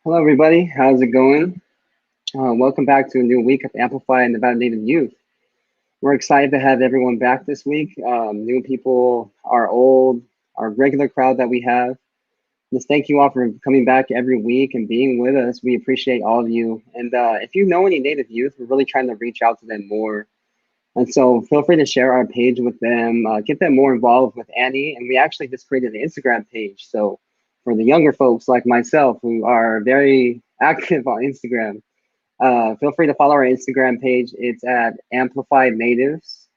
Hello, everybody. How's it going? Welcome back to a new week of Amplify Nevada Native Youth. We're excited to have everyone back this week. New people, our old, our regular crowd that we have. Just thank you all for coming back every week and being with us. We appreciate all of you. And if you know any Native youth, we're really trying to reach out to them more. And so feel free to share our page with them, get them more involved with Annie. And we actually just created an Instagram page. So for the younger folks like myself who are very active on Instagram, feel free to follow our Instagram page. It's at Amplified Natives.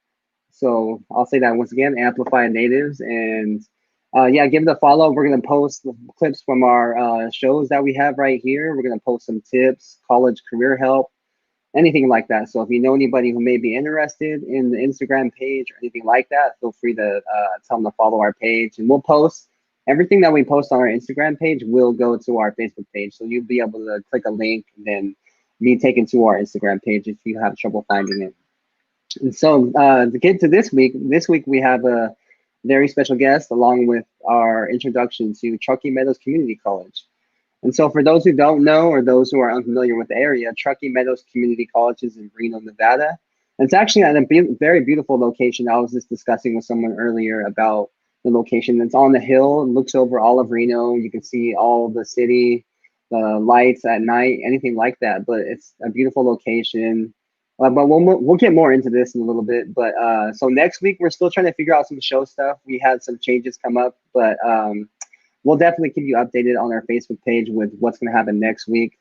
So I'll say that once again, Amplified Natives. And yeah, give it a follow. We're going to post the clips from our shows that we have right here. We're going to post some tips, college career help, anything like that. So if you know anybody who may be interested in the Instagram page or anything like that, feel free to tell them to follow our page. And we'll post everything that we post on our Instagram page will go to our Facebook page. So you'll be able to click a link and then be taken to our Instagram page if you have trouble finding it. And so to get to this week we have a very special guest along with our introduction to Truckee Meadows Community College. And so for those who don't know or those who are unfamiliar with the area, Truckee Meadows Community College is in Reno, Nevada. And it's actually at a very beautiful location. I was just discussing with someone earlier about the location. It's on the hill, it looks over all of Reno. You can see all the city, the lights at night, anything like that. But it's a beautiful location. But we'll get more into this in a little bit. But so next week, we're still trying to figure out some show stuff. We had some changes come up, but we'll definitely keep you updated on our Facebook page with what's going to happen next week.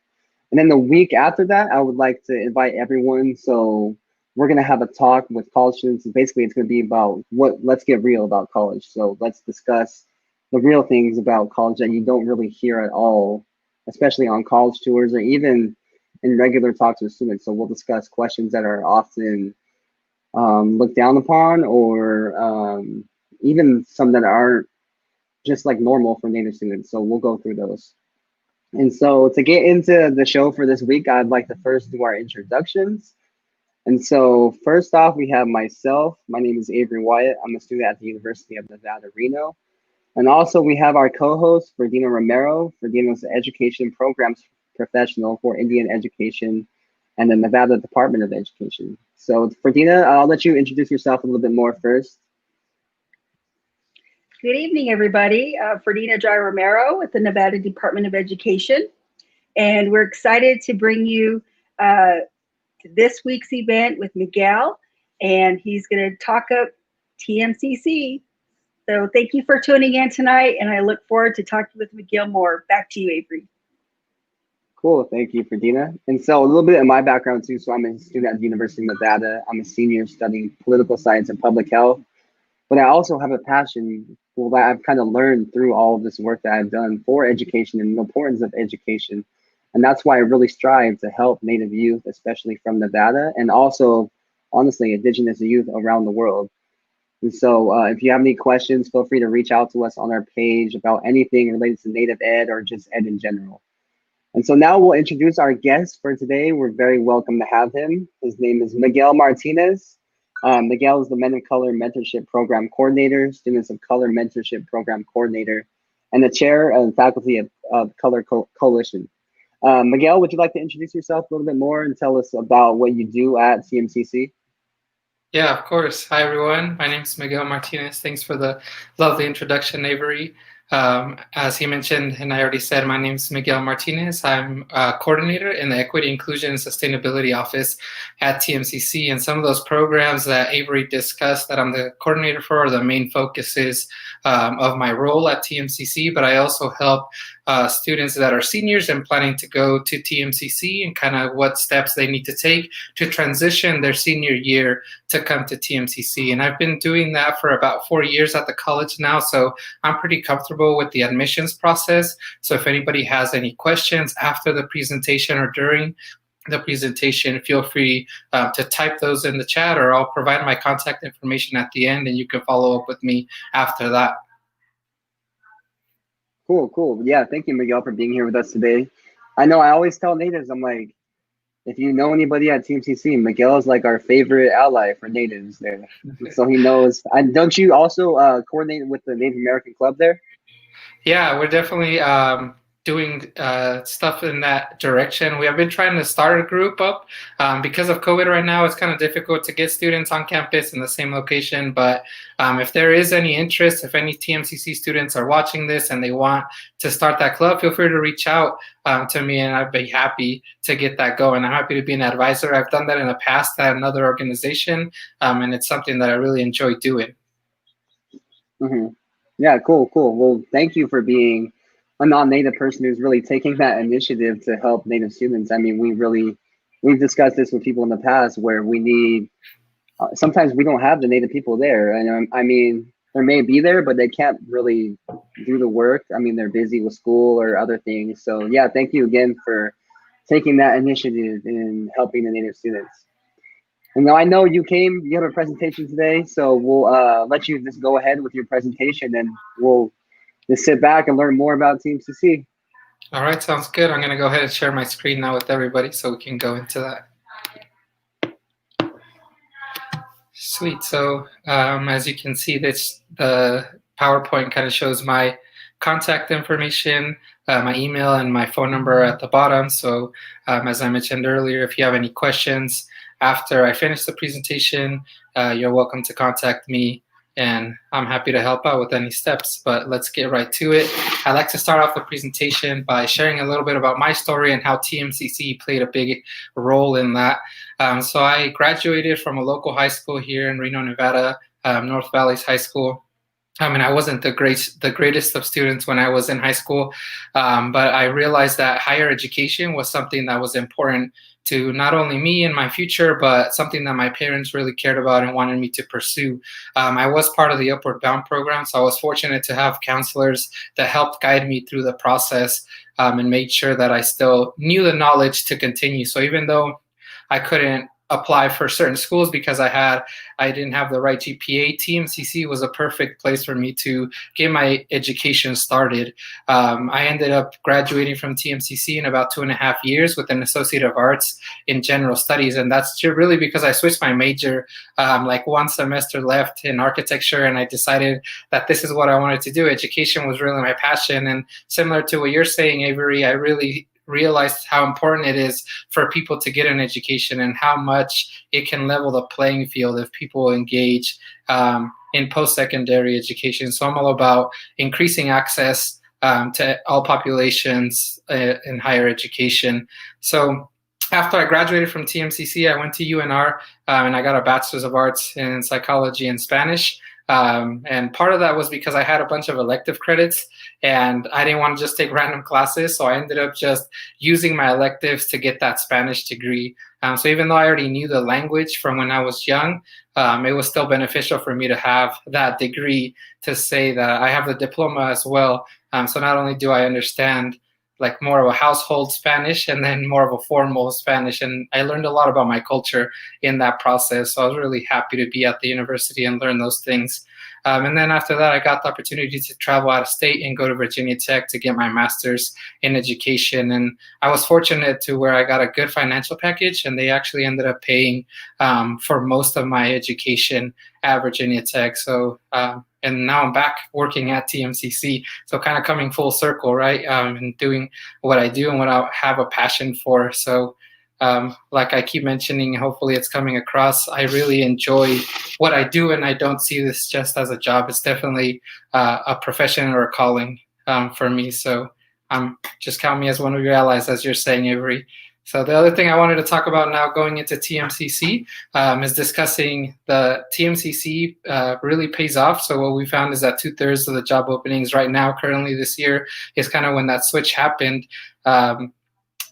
And then the week after that, I would like to invite everyone. So we're going to have a talk with college students. And basically, it's going to be about let's get real about college. So let's discuss the real things about college that you don't really hear at all, especially on college tours or even in regular talks with students. So we'll discuss questions that are often looked down upon or even some that aren't just like normal for Native students. So we'll go through those. And so to get into the show for this week, I'd like to first do our introductions. And so first off, we have myself. My name is Avery Wyatt. I'm a student at the University of Nevada, Reno. And also we have our co-host, Ferdinand Romero. Ferdinand is the Education Programs Professional for Indian Education and the Nevada Department of Education. So Ferdinand, I'll let you introduce yourself a little bit more first. Good evening, everybody. Ferdinand Jai Romero with the Nevada Department of Education. And we're excited to bring you this week's event with Miguel. And he's going to talk up TMCC. So thank you for tuning in tonight. And I look forward to talking with Miguel more. Back to you, Avery. Cool. Thank you, Ferdinand. And so a little bit of my background, too. So I'm a student at the University of Nevada. I'm a senior studying political science and public health. But I also have a passion that I've kind of learned through all of this work that I've done for education and the importance of education. And that's why I really strive to help Native youth, especially from Nevada, and also, honestly, Indigenous youth around the world. And so if you have any questions, feel free to reach out to us on our page about anything related to Native Ed or just Ed in general. And so now we'll introduce our guest for today. We're very welcome to have him. His name is Miguel Martinez. Miguel is the Men of Color Mentorship Program Coordinator, Students of Color Mentorship Program Coordinator, and the Chair and Faculty of Color Coalition. Miguel, would you like to introduce yourself a little bit more and tell us about what you do at TMCC? Yeah, of course. Hi, everyone. My name is Miguel Martinez. Thanks for the lovely introduction, Avery. As he mentioned, and I already said, my name is Miguel Martinez. I'm a coordinator in the Equity, Inclusion, and Sustainability Office at TMCC. And some of those programs that Avery discussed that I'm the coordinator for are the main focuses of my role at TMCC. But I also help students that are seniors and planning to go to TMCC and kind of what steps they need to take to transition their senior year to come to TMCC. And I've been doing that for about 4 years at the college now, so I'm pretty comfortable with the admissions process. So if anybody has any questions after the presentation or during the presentation, feel free to type those in the chat, or I'll provide my contact information at the end and you can follow up with me after that. Cool. Yeah, thank you, Miguel, for being here with us today. I know I always tell natives, I'm like, if you know anybody at TMCC, Miguel is like our favorite ally for natives there. So he knows. Don't you also coordinate with the Native American Club there? Yeah, we're definitely doing stuff in that direction. We have been trying to start a group up. Because of COVID right now, it's kind of difficult to get students on campus in the same location. But if there is any interest, if any TMCC students are watching this and they want to start that club, feel free to reach out to me, and I'd be happy to get that going. I'm happy to be an advisor. I've done that in the past at another organization, and it's something that I really enjoy doing. Mm-hmm. Yeah, cool. Well, thank you for being a non-native person who's really taking that initiative to help Native students. I mean, we've discussed this with people in the past where we need, sometimes we don't have the Native people there. And I mean, they may be there, but they can't really do the work. I mean, they're busy with school or other things. So yeah, thank you again for taking that initiative in helping the Native students. And now I know you have a presentation today, so we'll let you just go ahead with your presentation and we'll just sit back and learn more about TMCC. All right, sounds good. I'm going to go ahead and share my screen now with everybody so we can go into that. Sweet. So as you can see, the PowerPoint kind of shows my contact information, my email, and my phone number at the bottom. So as I mentioned earlier, if you have any questions after I finish the presentation, you're welcome to contact me, and I'm happy to help out with any steps. But let's get right to it. I'd like to start off the presentation by sharing a little bit about my story and how TMCC played a big role in that. So I graduated from a local high school here in Reno, Nevada, North Valley's high school. I mean, I wasn't the greatest of students when I was in high school, but I realized that higher education was something that was important to not only me and my future, but something that my parents really cared about and wanted me to pursue. I was part of the Upward Bound program, so I was fortunate to have counselors that helped guide me through the process and made sure that I still knew the knowledge to continue. So even though I couldn't apply for certain schools because I didn't have the right GPA, TMCC was a perfect place for me to get my education started. I ended up graduating from TMCC in about 2.5 years with an Associate of Arts in General Studies, and that's really because I switched my major like one semester left in architecture, and I decided that this is what I wanted to do. Education was really my passion, and similar to what you're saying, Avery, I really realized how important it is for people to get an education and how much it can level the playing field if people engage in post-secondary education. So I'm all about increasing access to all populations in higher education. So after I graduated from TMCC, I went to UNR and I got a Bachelor's of Arts in Psychology and Spanish. And part of that was because I had a bunch of elective credits and I didn't want to just take random classes. So I ended up just using my electives to get that Spanish degree. So even though I already knew the language from when I was young, it was still beneficial for me to have that degree to say that I have the diploma as well. So not only do I understand like more of a household Spanish and then more of a formal Spanish. And I learned a lot about my culture in that process. So I was really happy to be at the university and learn those things. And then after that, I got the opportunity to travel out of state and go to Virginia Tech to get my master's in education. And I was fortunate to where I got a good financial package, and they actually ended up paying for most of my education at Virginia Tech. So, and now I'm back working at TMCC. So kind of coming full circle, right? And doing what I do and what I have a passion for. So like I keep mentioning, hopefully it's coming across, I really enjoy what I do, and I don't see this just as a job. It's definitely a profession or a calling for me. So just count me as one of your allies, as you're saying, Avery. So the other thing I wanted to talk about now going into TMCC is discussing the TMCC really pays off. So what we found is that 2/3 of the job openings right now, currently this year, is kind of when that switch happened,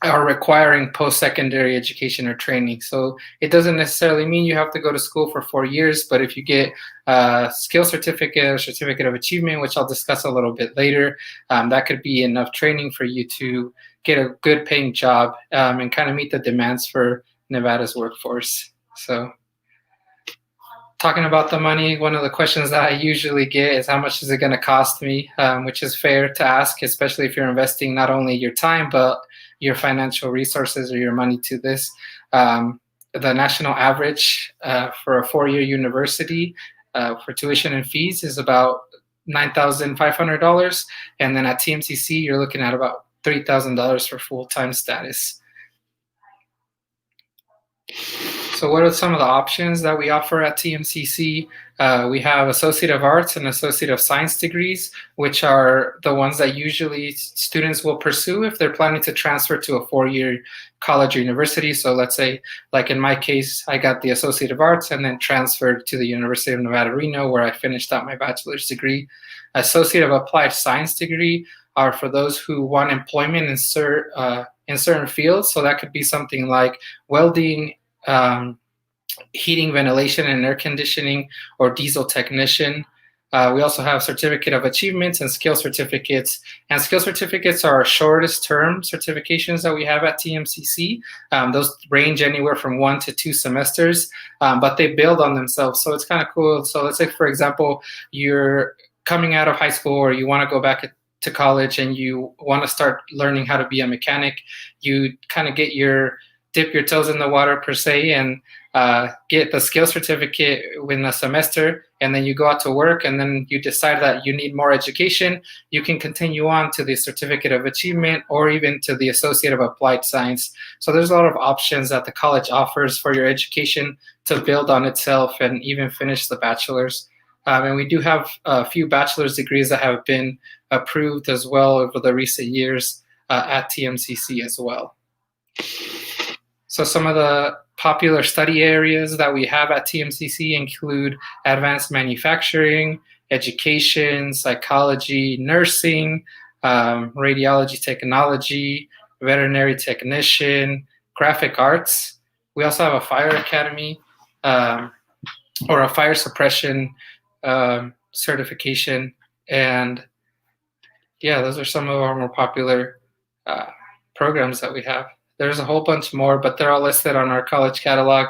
are requiring post-secondary education or training. So it doesn't necessarily mean you have to go to school for 4 years, but if you get a skill certificate or certificate of achievement, which I'll discuss a little bit later, that could be enough training for you to get a good paying job and kind of meet the demands for Nevada's workforce. So talking about the money, one of the questions that I usually get is how much is it going to cost me, which is fair to ask, especially if you're investing not only your time, but your financial resources or your money to this. The national average for a 4-year university for tuition and fees is about $9,500. And then at TMCC, you're looking at about $3,000 for full-time status. So what are some of the options that we offer at TMCC? We have Associate of Arts and Associate of Science degrees, which are the ones that usually students will pursue if they're planning to transfer to a 4-year college or university. So let's say, like in my case, I got the Associate of Arts and then transferred to the University of Nevada, Reno, where I finished out my bachelor's degree. Associate of Applied Science degree are for those who want employment in certain fields. So that could be something like welding, heating, ventilation, and air conditioning, or diesel technician. We also have Certificate of Achievements and skill certificates. And skill certificates are our shortest term certifications that we have at TMCC. Those range anywhere from 1 to 2 semesters, but they build on themselves. So it's kind of cool. So let's say, for example, you're coming out of high school or you want to go back to college and you want to start learning how to be a mechanic. You kind of dip your toes in the water per se and get the skill certificate within a semester, and then you go out to work, and then you decide that you need more education. You can continue on to the Certificate of Achievement or even to the Associate of Applied Science. So there's a lot of options that the college offers for your education to build on itself and even finish the bachelor's. And we do have a few bachelor's degrees that have been approved as well over the recent years at TMCC as well. So some of the popular study areas that we have at TMCC include advanced manufacturing, education, psychology, nursing, radiology technology, veterinary technician, graphic arts. We also have a fire academy or a fire suppression certification. And yeah, those are some of our more popular programs that we have. There's a whole bunch more, but they're all listed on our college catalog,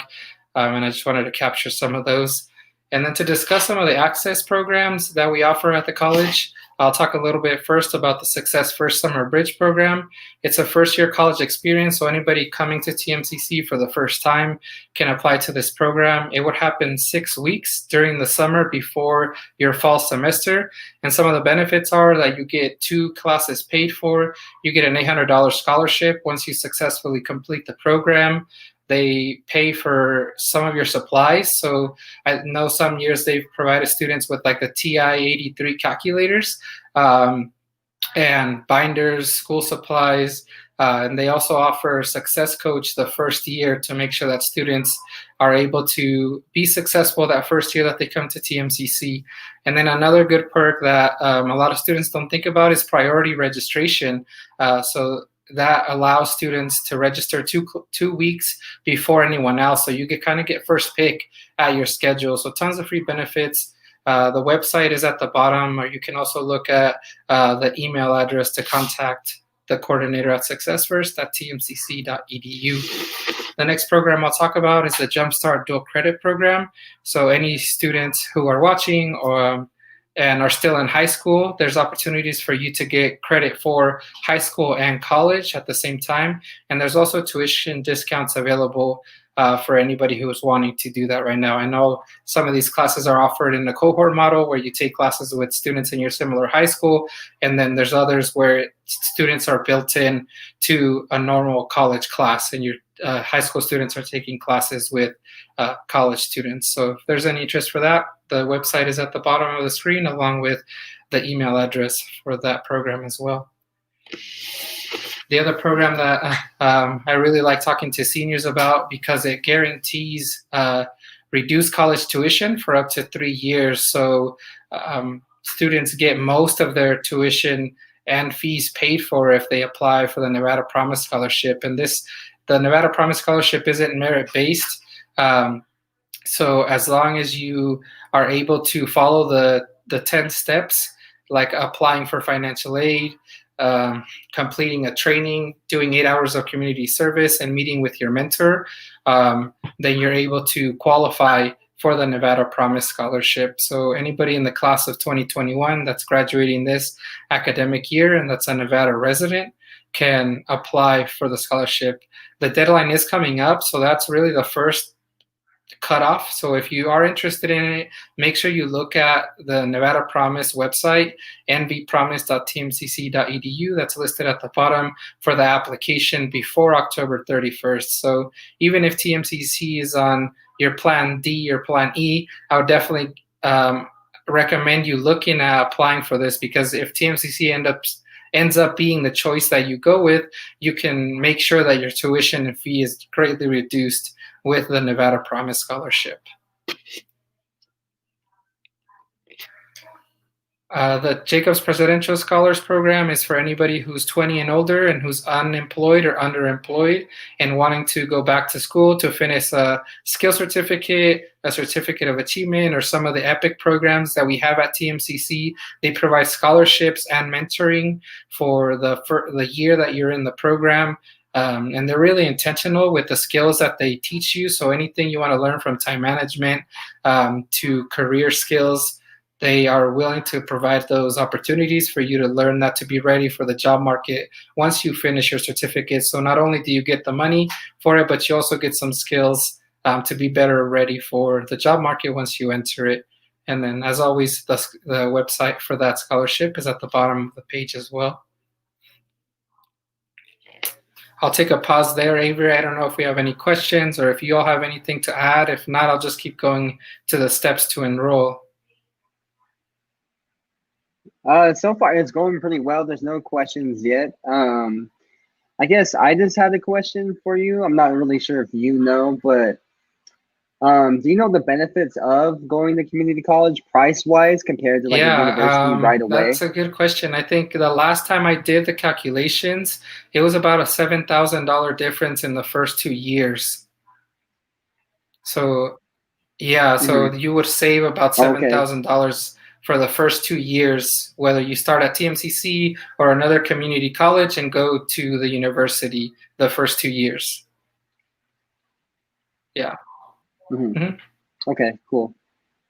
and I just wanted to capture some of those. And then to discuss some of the access programs that we offer at the college, I'll talk a little bit first about the Success First Summer Bridge program. It's a first-year college experience, so anybody coming to TMCC for the first time can apply to this program. It would happen 6 weeks during the summer before your fall semester, and some of the benefits are that you get 2 classes paid for, you get an $800 scholarship once you successfully complete the program. They pay for some of your supplies. So I know some years they've provided students with like the TI-83 calculators and binders, school supplies. And they also offer Success Coach the first year to make sure that students are able to be successful that first year that they come to TMCC. And then another good perk that a lot of students don't think about is priority registration. So that allows students to register two weeks before anyone else. So you kind of get first pick at your schedule. So tons of free benefits. The website is at the bottom, or you can also look at the email address to contact the coordinator at successfirst@tmcc.edu. The next program I'll talk about is the Jumpstart Dual Credit Program. So any students who are watching or and are still in high school, there's opportunities for you to get credit for high school and college at the same time. And there's also tuition discounts available for anybody who is wanting to do that right now. I know some of these classes are offered in the cohort model where you take classes with students in your similar high school, and then there's others where students are built in to a normal college class, and your high school students are taking classes with college students. So if there's any interest for that, the website is at the bottom of the screen along with the email address for that program as well. The other program that I really like talking to seniors about because it guarantees reduced college tuition for up to 3 years. So students get most of their tuition and fees paid for if they apply for the Nevada Promise Scholarship. And the Nevada Promise Scholarship isn't merit-based. So as long as you are able to follow the 10 steps, like applying for financial aid, completing a training, doing 8 hours of community service, and meeting with your mentor, then you're able to qualify for the Nevada Promise Scholarship. So anybody in the class of 2021 that's graduating this academic year and that's a Nevada resident can apply for the scholarship. The deadline is coming up, so that's really the first cutoff. So if you are interested in it, make sure you look at the Nevada Promise website, nvpromise.tmcc.edu. That's listed at the bottom for the application before October 31st. So even if TMCC is on your plan D or plan E, I would definitely recommend you looking at applying for this, because if TMCC ends up being the choice that you go with, you can make sure that your tuition and fee is greatly reduced with the Nevada Promise Scholarship. The Jacobs Presidential Scholars Program is for anybody who's 20 and older and who's unemployed or underemployed and wanting to go back to school to finish a skill certificate, a certificate of achievement, or some of the EPIC programs that we have at TMCC. They provide scholarships and mentoring for the year that you're in the program. And they're really intentional with the skills that they teach you. So anything you want to learn, from time management to career skills, they are willing to provide those opportunities for you to learn that, to be ready for the job market once you finish your certificate. So not only do you get the money for it, but you also get some skills to be better ready for the job market once you enter it. And then, as always, the website for that scholarship is at the bottom of the page as well. I'll take a pause there, Avery. I don't know if we have any questions or if you all have anything to add. If not, I'll just keep going to the steps to enroll. So far, it's going pretty well. There's no questions yet. I guess I just had a question for you. I'm not really sure if you know, but do you know the benefits of going to community college price-wise compared to like a university right away? That's a good question. I think the last time I did the calculations, it was about a $7,000 difference in the first 2 years. So yeah, so you would save about $7,000 for the first 2 years, whether you start at TMCC or another community college and go to the university the first 2 years. Yeah. Okay, cool.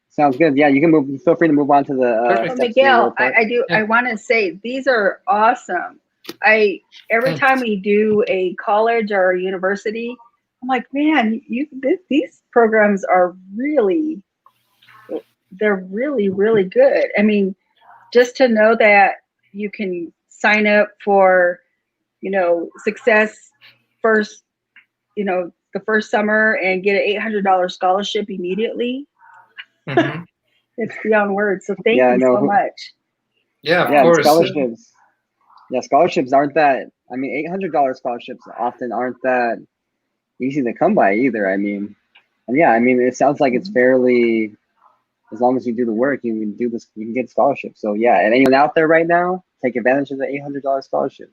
Sounds good. Yeah, you can move. Feel free to move on to the. Miguel, I want to say these are awesome. Every time we do a college or a university, I'm like, man, these programs are really, they're really, really good. I mean, just to know that you can sign up for, Success first, the first summer and get an $800 scholarship immediately. It's beyond words. So thank you so much. Yeah, of course. Scholarships. Yeah, scholarships aren't that. I mean, $800 scholarships often aren't that easy to come by either. I mean, and yeah, I mean, it sounds like it's fairly. As long as you do the work, you can do this. You can get scholarships. So yeah, and anyone out there right now, take advantage of the $800 scholarship.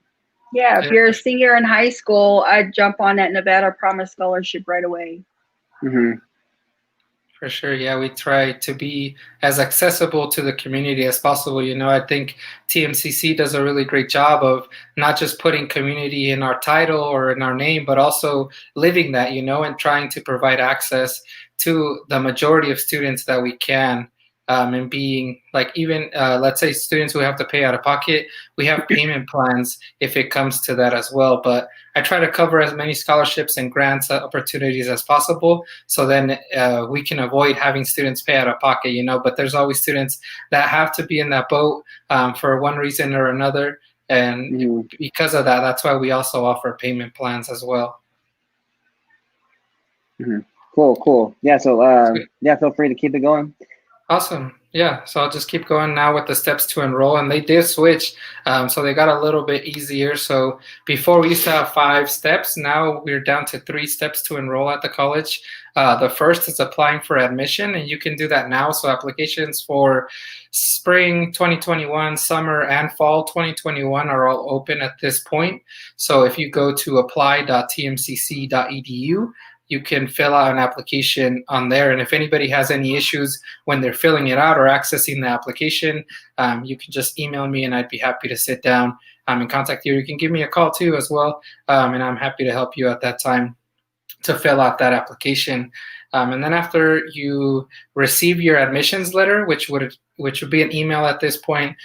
Yeah, if you're a senior in high school, I'd jump on that Nevada Promise Scholarship right away. For sure. Yeah, we try to be as accessible to the community as possible. I think TMCC does a really great job of not just putting community in our title or in our name, but also living that, and trying to provide access to the majority of students that we can. And being like, even let's say students who have to pay out of pocket, we have payment plans if it comes to that as well. But I try to cover as many scholarships and grants opportunities as possible, so then we can avoid having students pay out of pocket, But there's always students that have to be in that boat for one reason or another. And because of that, that's why we also offer payment plans as well. Cool. Yeah, so feel free to keep it going. Awesome. Yeah, so I'll just keep going now with the steps to enroll. And they did switch, so they got a little bit easier. So before we used to have 5 steps. Now we're down to 3 steps to enroll at the college. The first is applying for admission, and you can do that now. So applications for spring 2021, summer, and fall 2021 are all open at this point. So if you go to apply.tmcc.edu, you can fill out an application on there. And if anybody has any issues when they're filling it out or accessing the application, you can just email me and I'd be happy to sit down and contact you. You can give me a call too as well, and I'm happy to help you at that time to fill out that application. And then after you receive your admissions letter, which would be an email at this point,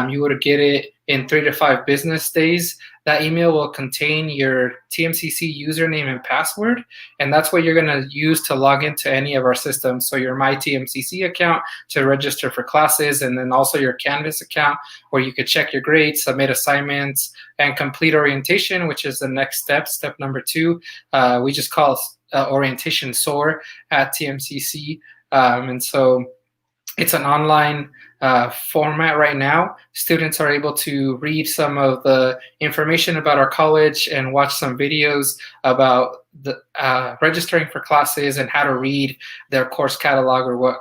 you would get it in 3 to 5 business days. That email will contain your TMCC username and password, and that's what you're going to use to log into any of our systems. So your My TMCC account to register for classes, and then also your Canvas account where you could check your grades, submit assignments, and complete orientation, which is the next step, step number 2. We just call orientation SOAR at TMCC. And so it's an online format right now. Students are able to read some of the information about our college and watch some videos about the registering for classes and how to read their course catalog or what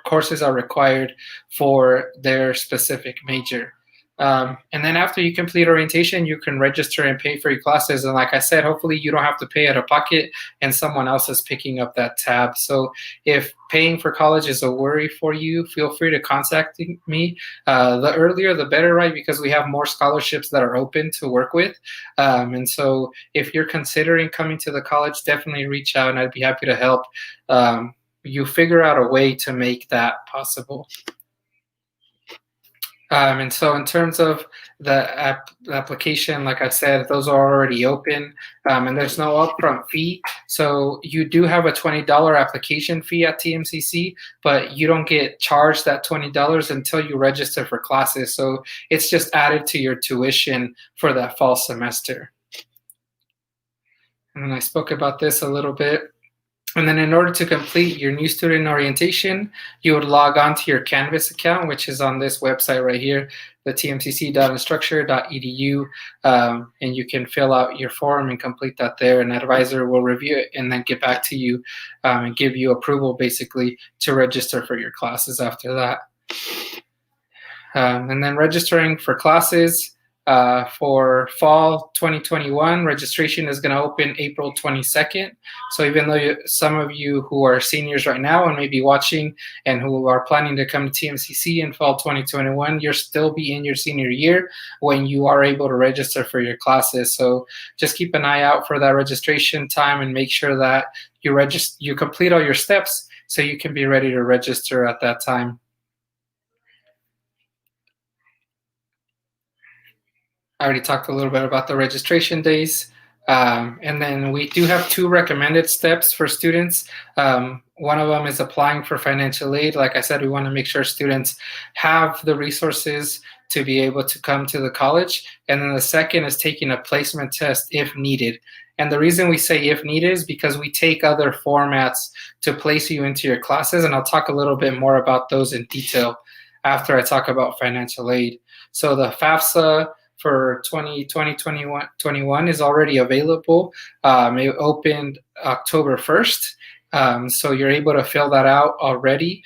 courses are required for their specific major. And then after you complete orientation, you can register and pay for your classes. And like I said, hopefully you don't have to pay out of pocket and someone else is picking up that tab. So if paying for college is a worry for you, feel free to contact me. The earlier, the better, right? Because we have more scholarships that are open to work with. And so if you're considering coming to the college, definitely reach out and I'd be happy to help you figure out a way to make that possible. And so in terms of the application, like I said, those are already open and there's no upfront fee. So you do have a $20 application fee at TMCC, but you don't get charged that $20 until you register for classes. So it's just added to your tuition for that fall semester. And then I spoke about this a little bit. And then in order to complete your new student orientation, you would log on to your Canvas account, which is on this website right here, the tmcc.instructure.edu, and you can fill out your form and complete that there. An advisor will review it and then get back to you and give you approval basically to register for your classes after that. And then registering for classes. For fall 2021, registration is going to open April 22nd. So even though some of you who are seniors right now and maybe watching and who are planning to come to TMCC in fall 2021, you'll still be in your senior year when you are able to register for your classes. So just keep an eye out for that registration time and make sure that you complete all your steps so you can be ready to register at that time. I already talked a little bit about the registration days. And then we do have 2 recommended steps for students. One of them is applying for financial aid. Like I said, we want to make sure students have the resources to be able to come to the college. And then the second is taking a placement test if needed. And the reason we say if needed is because we take other formats to place you into your classes. And I'll talk a little bit more about those in detail after I talk about financial aid. So the FAFSA for 2020-21 is already available. It opened October 1st, so you're able to fill that out already.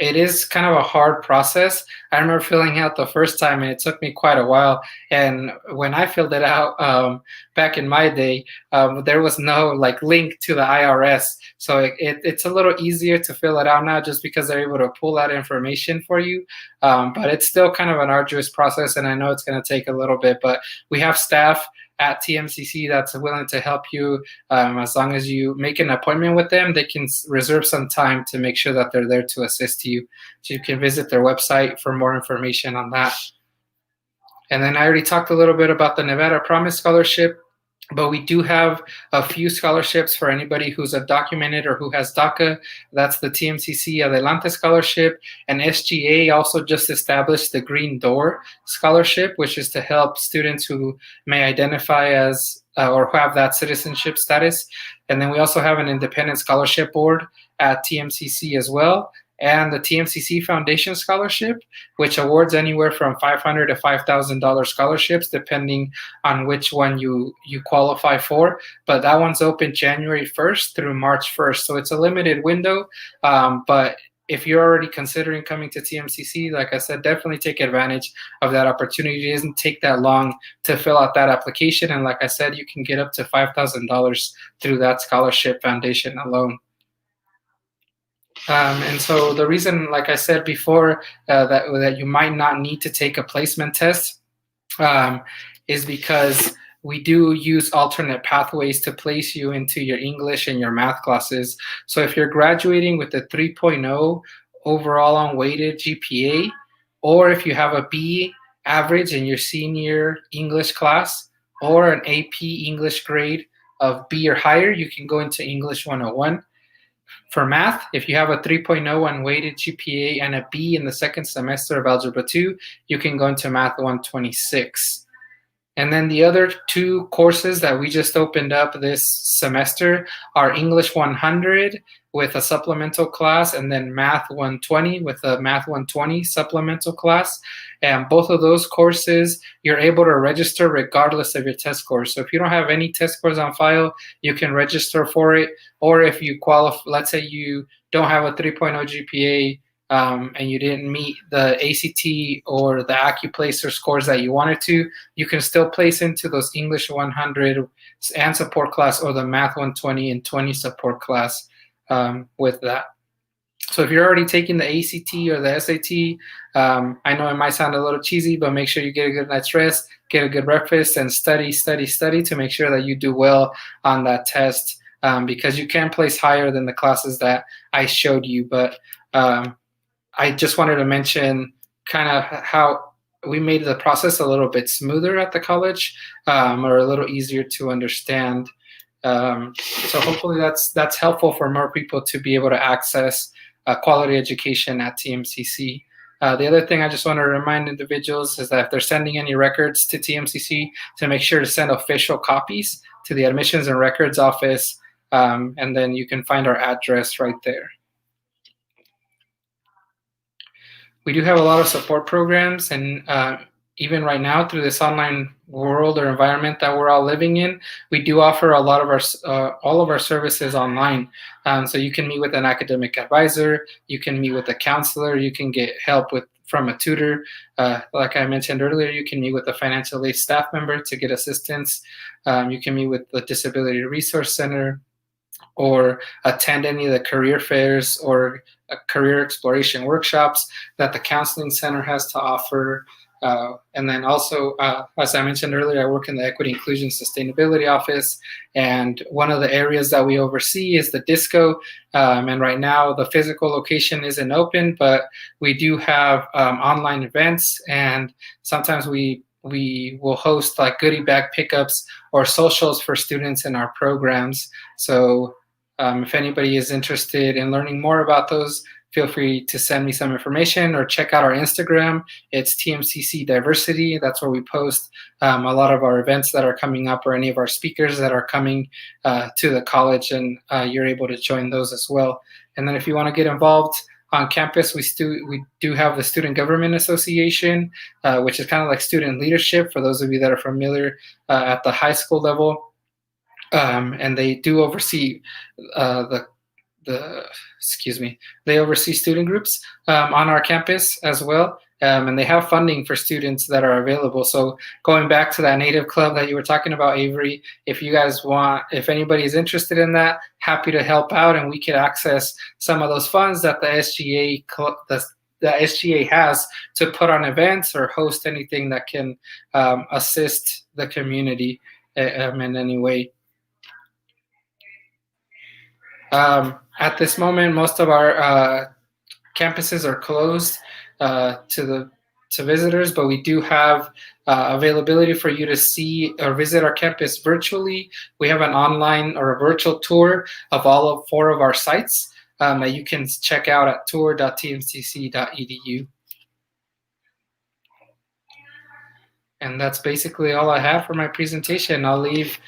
It is kind of a hard process. I remember filling out the first time and it took me quite a while. And when I filled it out back in my day, there was no link to the IRS. So it's a little easier to fill it out now just because they're able to pull that information for you. But it's still kind of an arduous process and I know it's going to take a little bit, but we have staff at TMCC that's willing to help you. As long as you make an appointment with them, they can reserve some time to make sure that they're there to assist you. So you can visit their website for more information on that. And then I already talked a little bit about the Nevada Promise Scholarship, but we do have a few scholarships for anybody who's undocumented or who has DACA. That's the TMCC Adelante Scholarship. And SGA also just established the Green Door Scholarship, which is to help students who may identify as or who have that citizenship status. And then we also have an independent scholarship board at TMCC as well. And the TMCC Foundation Scholarship, which awards anywhere from $500 to $5,000 scholarships, depending on which one you qualify for. But that one's open January 1st through March 1st. So it's a limited window. But if you're already considering coming to TMCC, like I said, definitely take advantage of that opportunity. It doesn't take that long to fill out that application. And like I said, you can get up to $5,000 through that scholarship foundation alone. And so the reason, like I said before, that you might not need to take a placement test is because we do use alternate pathways to place you into your English and your math classes. So if you're graduating with a 3.0 overall unweighted GPA, or if you have a B average in your senior English class or an AP English grade of B or higher, you can go into English 101. For math, if you have a 3.0 unweighted GPA and a B in the second semester of Algebra 2, you can go into Math 126. And then the other two courses that we just opened up this semester are English 100 with a supplemental class, and then Math 120 with a Math 120 supplemental class. And both of those courses, you're able to register regardless of your test scores. So if you don't have any test scores on file, you can register for it. Or if you qualify, let's say you don't have a 3.0 GPA, and you didn't meet the ACT or the AccuPlacer scores that you wanted to, you can still place into those English 100 and support class or the Math 120 and 20 support class with that. So if you're already taking the ACT or the SAT, I know it might sound a little cheesy, but make sure you get a good night's rest, get a good breakfast, and study to make sure that you do well on that test, because you can place higher than the classes that I showed you. But I just wanted to mention kind of how we made the process a little bit smoother at the college, or a little easier to understand. So hopefully that's helpful for more people to be able to access quality education at TMCC. The other thing I just want to remind individuals is that if they're sending any records to TMCC, to make sure to send official copies to the Admissions and Records Office, and then you can find our address right there. We do have a lot of support programs, and even right now through this online world or environment that we're all living in, we do offer a lot of our all of our services online. So you can meet with an academic advisor, you can meet with a counselor, you can get help from a tutor. Like I mentioned earlier, you can meet with a financial aid staff member to get assistance. You can meet with the Disability Resource Center, or attend any of the career fairs or career exploration workshops that the Counseling Center has to offer. And then also, as I mentioned earlier, I work in the Equity, Inclusion, Sustainability Office, and one of the areas that we oversee is the disco. And right now, the physical location isn't open, but we do have online events, and sometimes we will host like goodie bag pickups or socials for students in our programs. So if anybody is interested in learning more about those, feel free to send me some information or check out our Instagram. It's TMCC Diversity. That's where we post a lot of our events that are coming up, or any of our speakers that are coming to the college, and you're able to join those as well. And then if you want to get involved on campus, we do have the Student Government Association, which is kind of like student leadership for those of you that are familiar at the high school level. And they do oversee they oversee student groups on our campus as well. And they have funding for students that are available. So going back to that Native Club that you were talking about, Avery, if you guys want, if anybody is interested in that, happy to help out, and we could access some of those funds that the SGA has to put on events or host anything that can assist the community in any way. At this moment, most of our campuses are closed to visitors, but we do have availability for you to see or visit our campus virtually. We have an online or a virtual tour of all 4 of our sites that you can check out at tour.tmcc.edu. And that's basically all I have for my presentation. I'll leave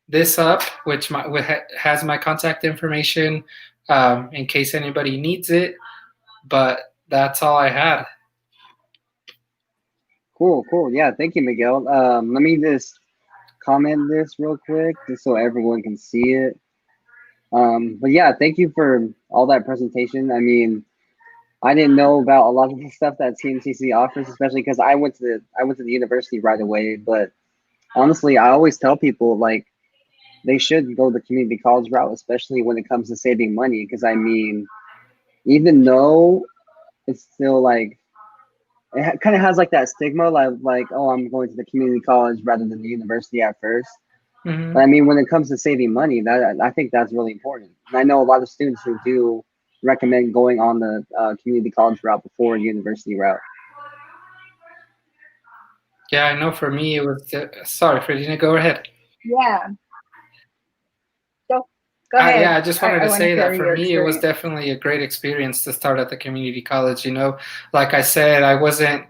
this up, which has my contact information in case anybody needs it, but that's all I had. Cool. Yeah, thank you, Miguel. Let me just comment this real quick, just so everyone can see it. But yeah, thank you for all that presentation. I mean, I didn't know about a lot of the stuff that TMCC offers, especially because I went to the university right away. But honestly, I always tell people, like, they should go the community college route, especially when it comes to saving money. Because I mean, even though it's still like, it kind of has like that stigma, like, oh, I'm going to the community college rather than the university at first. Mm-hmm. But I mean, when it comes to saving money, that I think that's really important. And I know a lot of students who do recommend going on the community college route before university route. Yeah, I know for me it was, sorry, Fredina, go ahead. Yeah, go ahead. Yeah, I just wanted I to want to say hear that for your me, it was experience. definitely a great experience to start at the community college. You know, like I said, I was a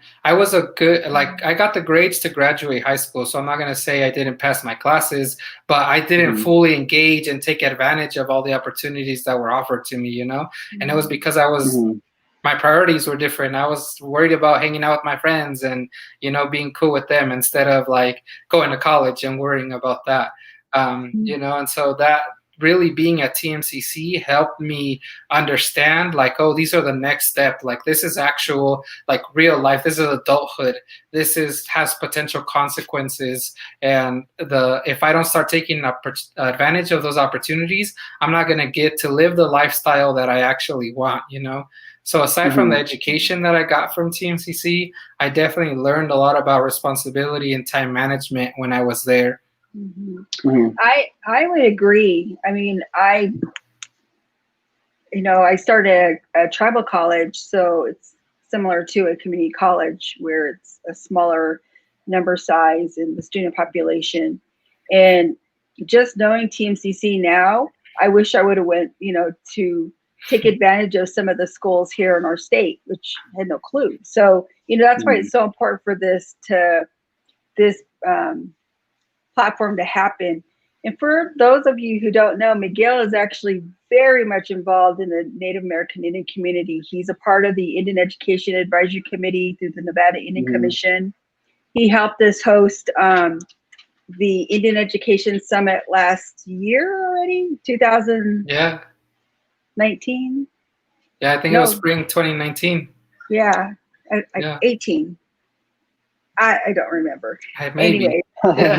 good, like, I got the grades to graduate high school. So I'm not going to say I didn't pass my classes, but I didn't Mm-hmm. fully engage and take advantage of all the opportunities that were offered to me, you know? And it was because Mm-hmm. my priorities were different. I was worried about hanging out with my friends and, you know, being cool with them instead of like going to college and worrying about that. You know, and so that really being at TMCC helped me understand like, oh, these are the next step. Like this is actual, like real life. This is adulthood. This is has potential consequences. And if I don't start taking advantage of those opportunities, I'm not going to get to live the lifestyle that I actually want, you know? So aside from the Mm-hmm. education that I got from TMCC, I definitely learned a lot about responsibility and time management when I was there. Mm-hmm. I would agree. I mean, I started a tribal college, so it's similar to a community college where it's a smaller number size in the student population. And just knowing TMCC now, I wish I would have went, to take advantage of some of the schools here in our state, which had no clue. So, that's why Mm-hmm. it's so important for this platform to happen. And for those of you who don't know, Miguel is actually very much involved in the Native American Indian community. He's a part of the Indian Education Advisory Committee through the Nevada Indian Mm-hmm. Commission. He helped us host the Indian Education Summit last year already, 2019. Yeah, I think it was No, spring 2019. yeah, Yeah, 18. I don't remember. maybe. Anyway, Yeah.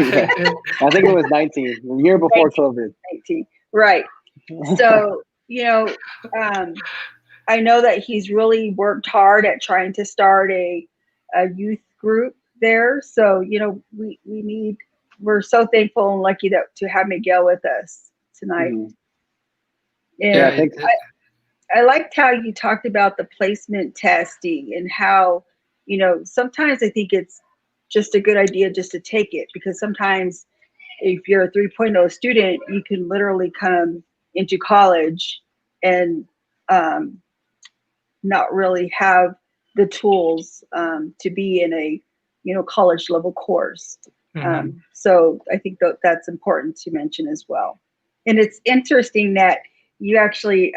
I think it was 19, the year before COVID. 19. Right. So, I know that he's really worked hard at trying to start a youth group there. So, we're so thankful and lucky to have Miguel with us tonight. Mm-hmm. Yeah, And I think. I liked how you talked about the placement testing and how, sometimes I think it's just a good idea just to take it, because sometimes if you're a 3.0 student, you can literally come into college and not really have the tools to be in a college level course. Mhm. So I think that's important to mention as well. And it's interesting that you actually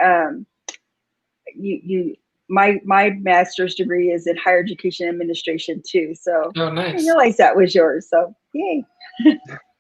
you my master's degree is in higher education administration too. So Oh, I didn't nice. realize that was yours. So yay.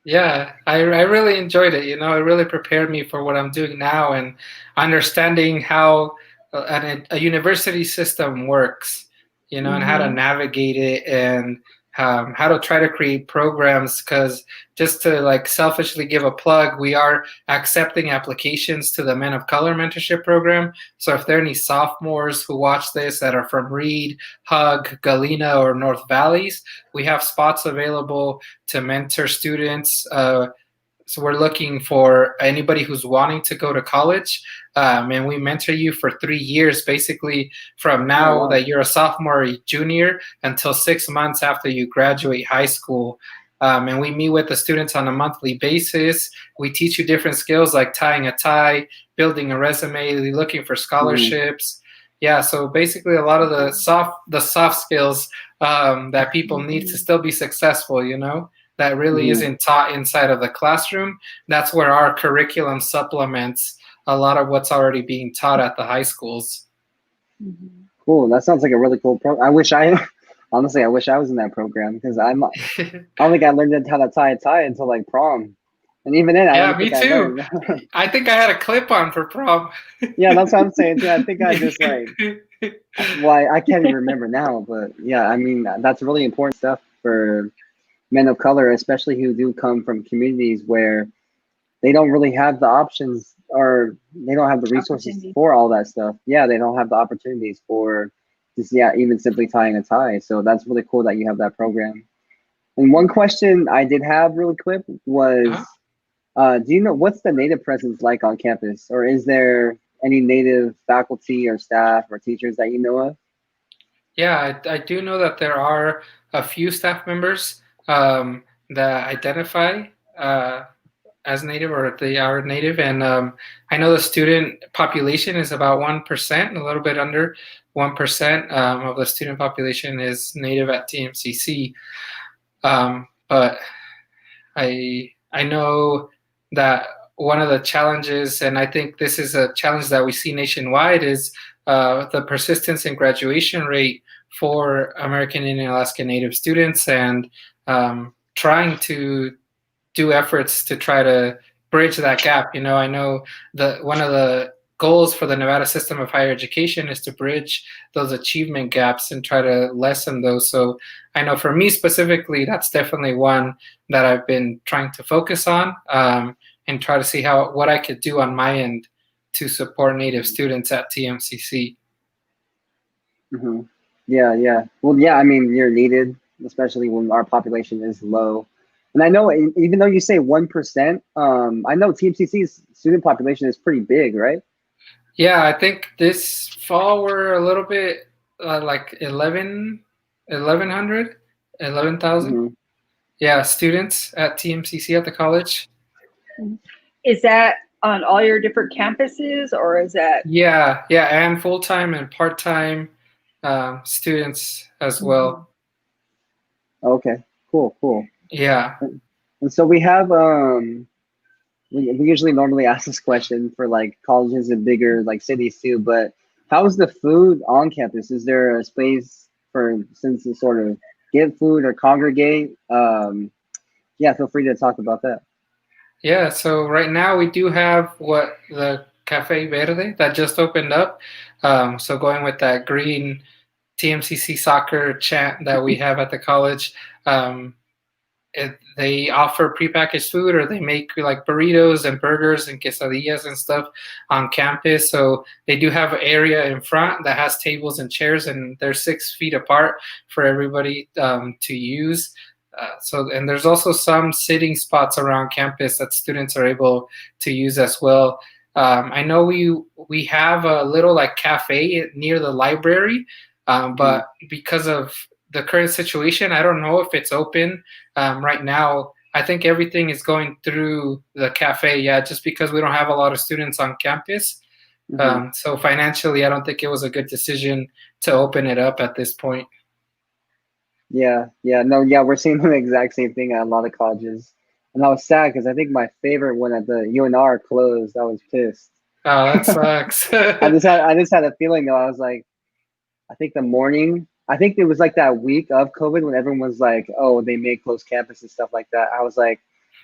Yeah, I really enjoyed it. You know, it really prepared me for what I'm doing now and understanding how a university system works, you know, and how to Mm-hmm. navigate it and how to try to create programs. Because just to like selfishly give a plug, we are accepting applications to the Men of Color Mentorship Program. So if there are any sophomores who watch this that are from Reed, Hug, Galena, or North Valleys, we have spots available to mentor students. So we're looking for anybody who's wanting to go to college, and we mentor you for 3 years, basically from Oh now wow. that you're a sophomore or junior until 6 months after you graduate high school. And we meet with the students on a monthly basis. We teach you different skills like tying a tie, building a resume, looking for Mm-hmm. scholarships. Yeah, so basically a lot of the soft skills that people need to still be successful, you know, that really Mm-hmm. isn't taught inside of the classroom. That's where our curriculum supplements a lot of what's already being taught at the high schools. Mm-hmm. Cool. That sounds like a really cool I wish honestly, I wish I was in that program because I don't think I learned how to tie a tie until like prom, and even then I Yeah, don't me think I too. learned. I think I had a clip on for prom. Yeah, that's what I'm saying too. I think I just like, well, I can't even remember now, but yeah, I mean that's really important stuff for men of color, especially who do come from communities where they don't really have the options or they don't have the resources Opportunity. for all that stuff. Yeah, they don't have the opportunities for just yeah, even simply tying a tie. So that's really cool that you have that program. And one question I did have really quick Uh-huh. was, do you know what's the Native presence like on campus, or is there any Native faculty or staff or teachers that you know of? Yeah, I do know that there are a few staff members that identify uh, as Native or they are Native, and I know the student population is about 1%, a little bit under 1% of the student population is Native at TMCC. But I know that one of the challenges, and I think this is a challenge that we see nationwide, is the persistence in graduation rate for American Indian Alaska Native students, and trying to do efforts to try to bridge that gap. I know that one of the goals for the Nevada system of higher education is to bridge those achievement gaps and try to lessen those. So I know for me specifically, that's definitely one that I've been trying to focus on, and try to see what I could do on my end to support Native students at TMCC. Mm-hmm. Yeah. Well, yeah, I mean, you're needed, especially when our population is low. And I know, even though you say 1%, I know TMCC's student population is pretty big, right? Yeah, I think this fall we're a little bit like 11,000. Mm-hmm. Yeah, students at TMCC at the college. Is that on all your different campuses, or is that? Yeah, and full-time and part-time students as well. Okay, cool. Yeah. And so we have, we usually normally ask this question for like colleges and bigger like cities too, but how's the food on campus? Is there a space for students to sort of get food or congregate? Yeah, feel free to talk about that. Yeah, so right now we do have what the Cafe Verde that just opened up. So going with that green TMCC soccer chant that we have at the college, they offer prepackaged food, or they make like burritos and burgers and quesadillas and stuff on campus. So they do have an area in front that has tables and chairs, and they're 6 feet apart for everybody to use. And there's also some sitting spots around campus that students are able to use as well. I know we have a little like cafe near the library, but because of the current situation, I don't know if it's open right now. I think everything is going through the cafe, just because we don't have a lot of students on campus. So financially, I don't think it was a good decision to open it up at this point. Yeah, we're seeing the exact same thing at a lot of colleges. And I was sad because I think my favorite one at the UNR closed. I was pissed. Oh, that sucks. I just had a feeling though. I was like, I think it was like that week of COVID when everyone was like, oh, they may close campus and stuff like that. I was like,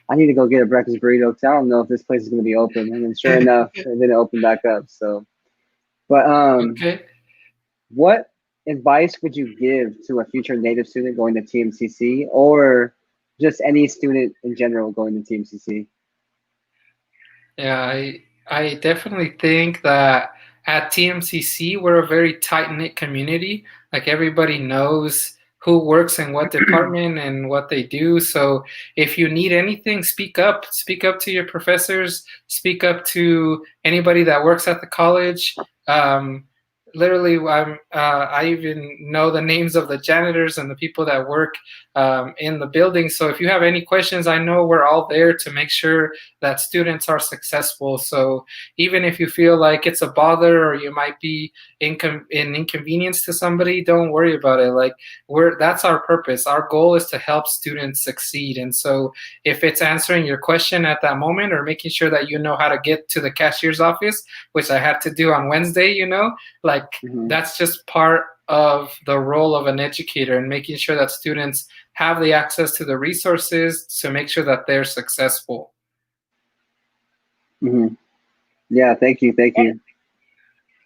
I need to go get a breakfast burrito because I don't know if this place is going to be open. And then sure enough, it didn't open back up. So, but Okay. What advice would you give to a future Native student going to TMCC, or just any student in general going to TMCC? Yeah, I definitely think that at TMCC we're a very tight-knit community. Like everybody knows who works in what department and what they do. So if you need anything, speak up. Speak up to your professors. Speak up to anybody that works at the college. Literally, I even know the names of the janitors and the people that work in the building. So if you have any questions, I know we're all there to make sure that students are successful. So even if you feel like it's a bother or you might be an inconvenience to somebody, don't worry about it. Like that's our purpose. Our goal is to help students succeed. And so if it's answering your question at that moment or making sure that you know how to get to the cashier's office, which I had to do on Wednesday, like that's just part of the role of an educator, and making sure that students have the access to the resources to make sure that they're successful. Yeah, thank you.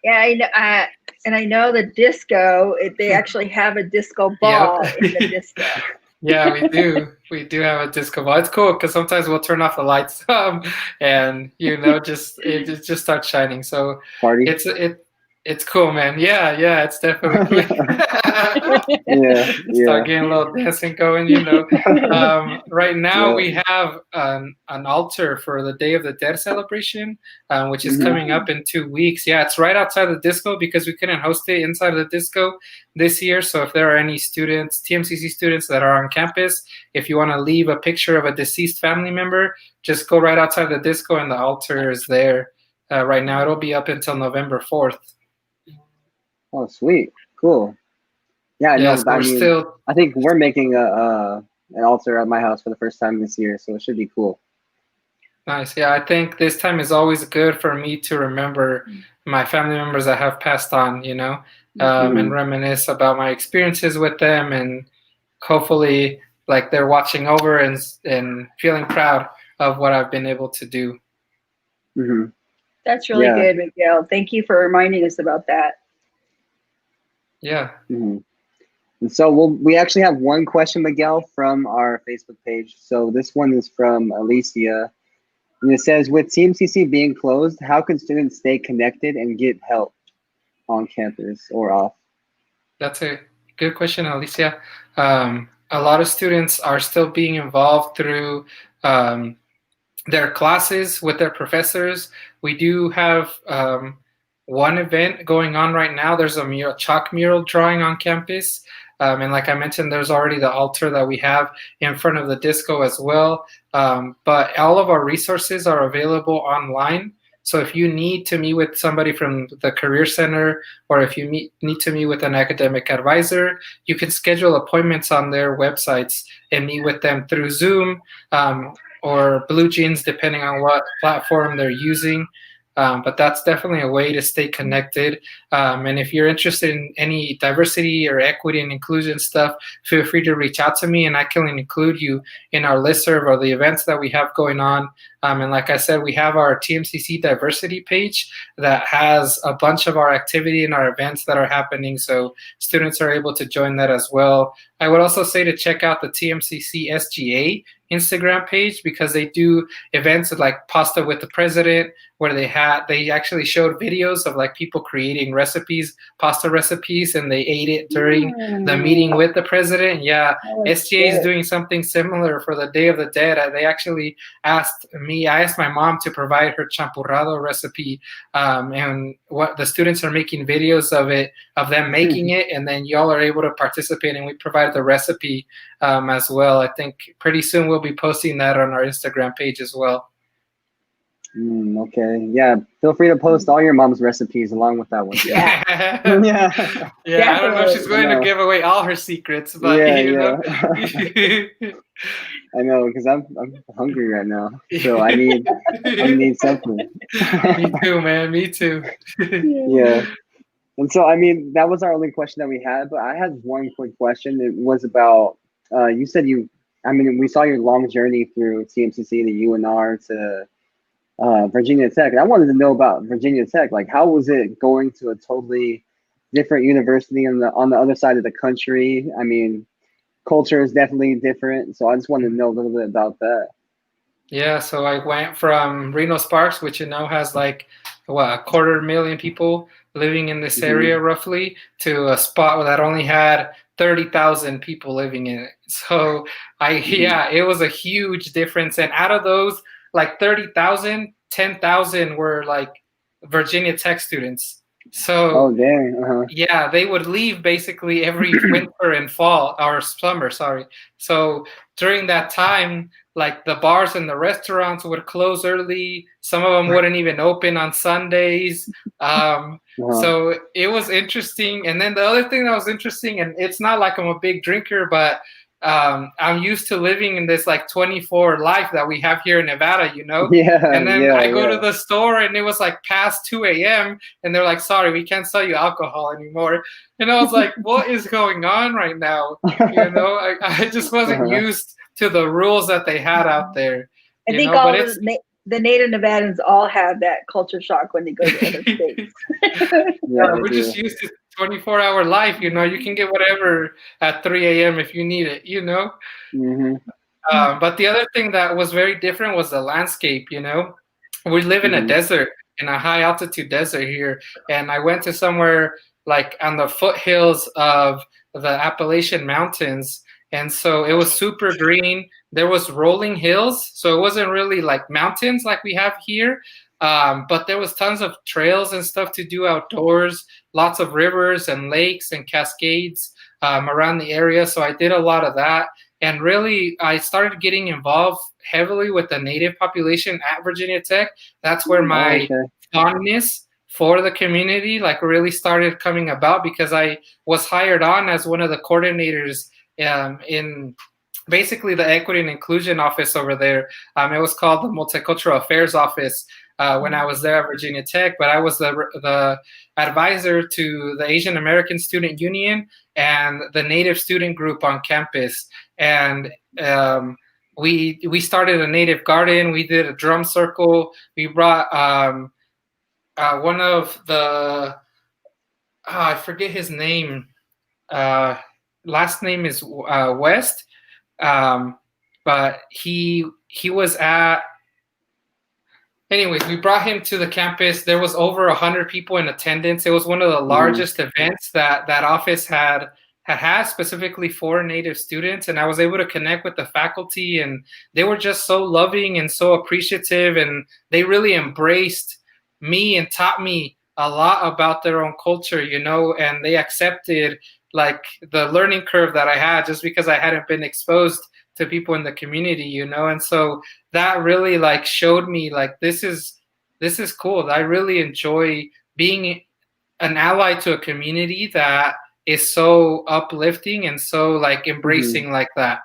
Yeah, I know the disco. They actually have a disco ball in the disco. Yeah, we do. We do have a disco ball. It's cool because sometimes we'll turn off the lights, and it just starts shining. So Party. It's cool, man. Yeah, it's definitely cool. Yeah. Start getting a little dancing going, Right now we have an altar for the Day of the Dead celebration, which is coming up in 2 weeks. Yeah, it's right outside the disco because we couldn't host it inside of the disco this year. So if there are any students, TMCC students that are on campus, if you want to leave a picture of a deceased family member, just go right outside the disco and the altar is there. Right now it'll be up until November 4th. Oh, sweet. Cool. Yeah, I know. So I think we're making an altar at my house for the first time this year, so it should be cool. Nice. Yeah, I think this time is always good for me to remember my family members that have passed on, and reminisce about my experiences with them, and hopefully, like, they're watching over and feeling proud of what I've been able to do. Mm-hmm. That's really good, Miguel. Thank you for reminding us about that. Yeah. Mm-hmm. And so we actually have one question, Miguel, from our Facebook page. So this one is from Alicia. And it says, with TMCC being closed, how can students stay connected and get help on campus or off? That's a good question, Alicia. A lot of students are still being involved through their classes with their professors. We do have one event going on right now. There's a chalk mural drawing on campus. And like I mentioned, there's already the altar that we have in front of the disco as well. But all of our resources are available online. So if you need to meet with somebody from the Career Center, or if you need to meet with an academic advisor, you can schedule appointments on their websites and meet with them through Zoom or Blue Jeans, depending on what platform they're using. But that's definitely a way to stay connected. And if you're interested in any diversity or equity and inclusion stuff, feel free to reach out to me and I can include you in our listserv or the events that we have going on. And like I said, we have our TMCC diversity page that has a bunch of our activity and our events that are happening. So students are able to join that as well. I would also say to check out the TMCC SGA Instagram page because they do events like Pasta with the President, where they actually showed videos of like people creating pasta recipes, and they ate it during the meeting with the president. Yeah, SGA is doing something similar for the Day of the Dead. They actually I asked my mom to provide her champurrado recipe, and what the students are making videos of them making it, and then y'all are able to participate, and we provide the recipe as well. I think pretty soon we'll be posting that on our Instagram page as well. Okay. Yeah. Feel free to post all your mom's recipes along with that one. Yeah. I don't know if she's going to give away all her secrets, but you know. I know, because I'm hungry right now, so I need something. Me too, man. Me too. Yeah. And so, I mean, that was our only question that we had, but I had one quick question. It was about, you said we saw your long journey through TMCC to UNR to Virginia Tech. And I wanted to know about Virginia Tech. Like, how was it going to a totally different university on the other side of the country? I mean, culture is definitely different. So I just wanted to know a little bit about that. Yeah, so I went from Reno Sparks, which has like a 250,000 people living in this area roughly, to a spot that only had 30,000 people living in it. So it was a huge difference. And out of those, like 30,000, 10,000 were like Virginia Tech students. So they would leave basically every winter and fall or summer. So during that time, like the bars and the restaurants would close early. Some of them wouldn't even open on Sundays. So it was interesting. And then the other thing that was interesting, and it's not like I'm a big drinker, but I'm used to living in this like 24 life that we have here in Nevada, and then I go to the store and it was like past 2 a.m. and they're like, sorry, we can't sell you alcohol anymore. And I was like, what is going on right now? I just wasn't used to the rules that they had out there. I think the native Nevadans all have that culture shock when they go to other states. We're just used to 24-hour life. You can get whatever at 3 a.m. if you need it. But the other thing that was very different was the landscape. We live in a desert. in a high altitude desert here, and I went to somewhere like on the foothills of the Appalachian Mountains, and so it was super green. There was rolling hills, so it wasn't really like mountains like we have here, but there was tons of trails and stuff to do outdoors, lots of rivers and lakes and cascades around the area. So I did a lot of that. And really, I started getting involved heavily with the native population at Virginia Tech. That's where my fondness for the community like really started coming about, because I was hired on as one of the coordinators in basically the equity and inclusion office over there. It was called the Multicultural Affairs Office when I was there at Virginia Tech, but I was the advisor to the Asian American Student Union and the Native Student Group on campus. And we started a Native Garden. We did a drum circle. We brought one of the, I forget his name. Last name is West. But he was at, anyways, we brought him to the campus. There was over 100 people in attendance. It was one of the largest events that office had specifically for Native students. And I was able to connect with the faculty, and they were just so loving and so appreciative. And they really embraced me and taught me a lot about their own culture, and they accepted like the learning curve that I had just because I hadn't been exposed to people in the community, and so that really like showed me like this is cool. I really enjoy being an ally to a community that is so uplifting and so like embracing like that.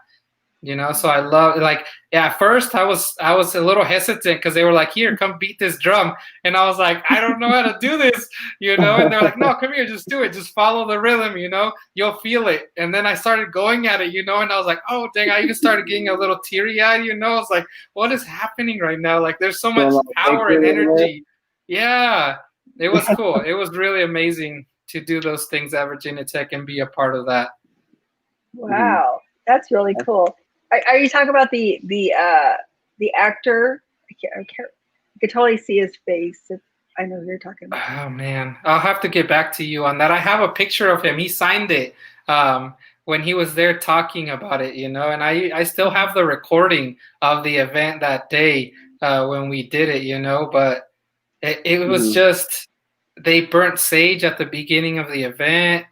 So I love, like, yeah, at first I was a little hesitant because they were like, here, come beat this drum. And I was like, I don't know how to do this, and they're like, no, come here, just do it. Just follow the rhythm, you'll feel it. And then I started going at it, and I was like, oh, dang, I even started getting a little teary eyed, I was like, what is happening right now? Like, there's so much power and energy. Yeah, it was cool. It was really amazing to do those things at Virginia Tech and be a part of that. Wow, that's really cool. Are you talking about the actor? I can totally see his face. If I know who you're talking about. Oh man, I'll have to get back to you on that. I have a picture of him. He signed it when he was there talking about it, and I still have the recording of the event that day when we did it, but it was just, they burnt sage at the beginning of the event.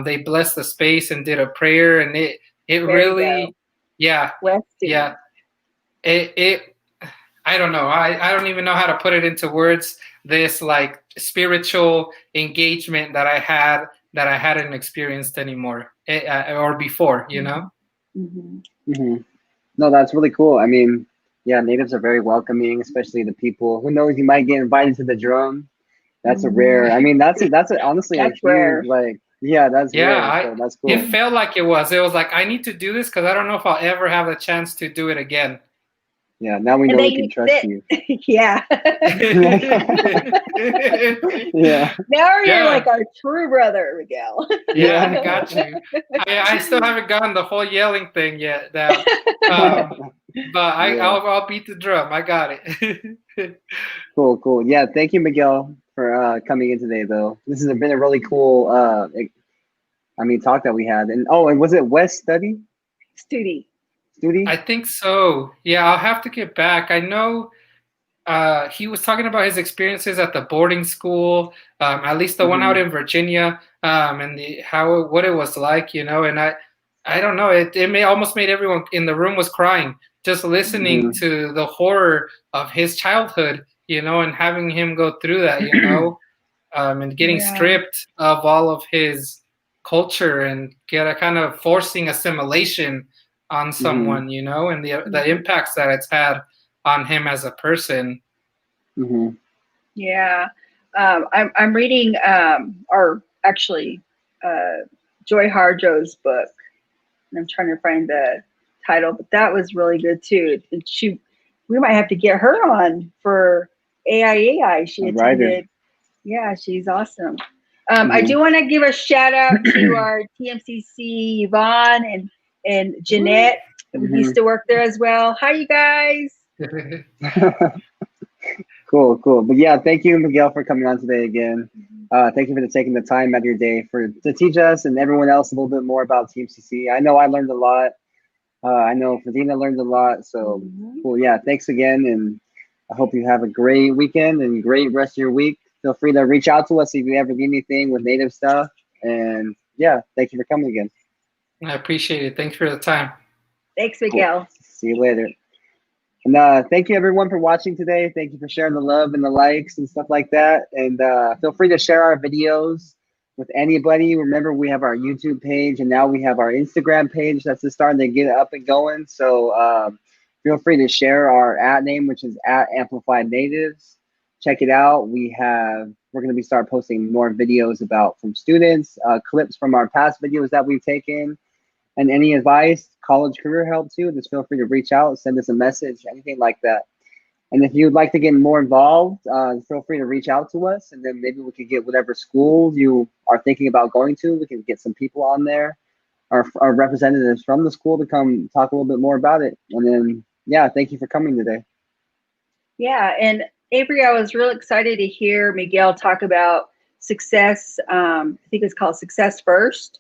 They blessed the space and did a prayer, and it really. Yeah. Yeah. It I don't know. I don't even know how to put it into words. This like spiritual engagement that I hadn't experienced anymore or before, No, that's really cool. I mean, yeah, natives are very welcoming, especially the people. Who knows, you might get invited to the drum. That's a rare. I mean, that's honestly a huge rare. Like. Yeah, that's rare, so that's cool. It felt like it was. It was like, I need to do this because I don't know if I'll ever have a chance to do it again. Yeah, now we know we can trust you. Yeah. Yeah. Now you're like our true brother, Miguel. Yeah, I got you. I still haven't gotten the whole yelling thing yet. But I'll beat the drum. I got it. Cool. Yeah, thank you, Miguel, for coming in today, though. This has been a really cool talk that we had. And was it West Studi? I think so. Yeah, I'll have to get back. I know he was talking about his experiences at the boarding school, at least the one out in Virginia, and what it was like, and I don't know, it almost made everyone in the room was crying just listening to the horror of his childhood, and having him go through that, and getting stripped of all of his culture and get a kind of forcing assimilation on someone, and the impacts that it's had on him as a person. Yeah. I'm reading Joy Harjo's book, and I'm trying to find the title, but that was really good too. And we might have to get her on for AIAI. She attended. Yeah, she's awesome. I do want to give a shout out to our TMCC Yvonne and Jeanette. We used to work there as well. Hi, you guys. Cool, cool. But yeah, thank you, Miguel, for coming on today again. Thank you for taking the time out of your day to teach us and everyone else a little bit more about TMCC. I know I learned a lot. I know Ferdina learned a lot. So cool. Yeah, thanks again. And I hope you have a great weekend and great rest of your week. Feel free to reach out to us if you ever need anything with native stuff. And yeah, thank you for coming again. I appreciate it. Thanks for the time. Thanks, Miguel. Cool. See you later. And thank you everyone for watching today. Thank you for sharing the love and the likes and stuff like that. And feel free to share our videos with anybody. Remember, we have our YouTube page and now we have our Instagram page that's just starting to get up and going. So feel free to share our @ name, which is @Amplified Natives. Check it out. We're going to be start posting more videos from students, clips from our past videos that we've taken. And any advice, college career help too, just feel free to reach out, send us a message, anything like that. And if you'd like to get more involved, feel free to reach out to us, and then maybe we could get whatever schools you are thinking about going to. We can get some people on there, our representatives from the school to come talk a little bit more about it. And then, yeah, thank you for coming today. Yeah, and Avery, I was real excited to hear Miguel talk about success. I think it's called Success First.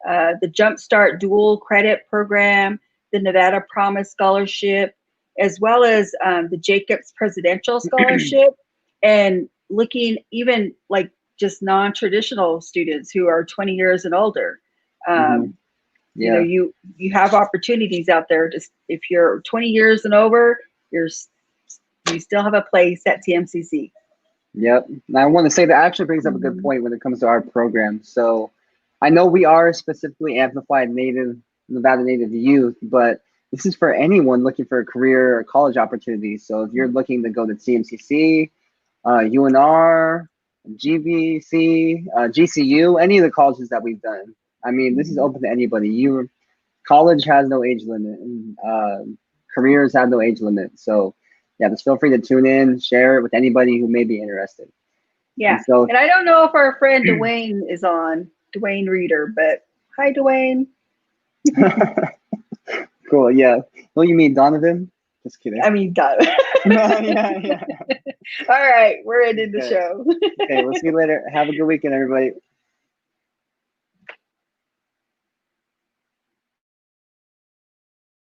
The Jumpstart Dual Credit Program, the Nevada Promise Scholarship, as well as the Jacobs Presidential Scholarship, and looking even like just non-traditional students who are 20 years and older. You know, you have opportunities out there. Just if you're 20 years and over, you still have a place at TMCC. Yep. And I want to say that actually brings up a good point when it comes to our program. So I know we are specifically Amplified Nevada Native youth, but this is for anyone looking for a career or college opportunity. So if you're looking to go to TMCC, UNR, GBC, GCU, any of the colleges that we've done, I mean, this is open to anybody. College has no age limit, and careers have no age limit. So yeah, just feel free to tune in, share it with anybody who may be interested. Yeah, and I don't know if our friend Dwayne is on. Dwayne Reeder, but hi, Dwayne. Cool. Yeah. Oh, you mean Donovan? Just kidding. I mean Donovan. yeah. All right, we're ending the show. Okay, we'll see you later. Have a good weekend, everybody.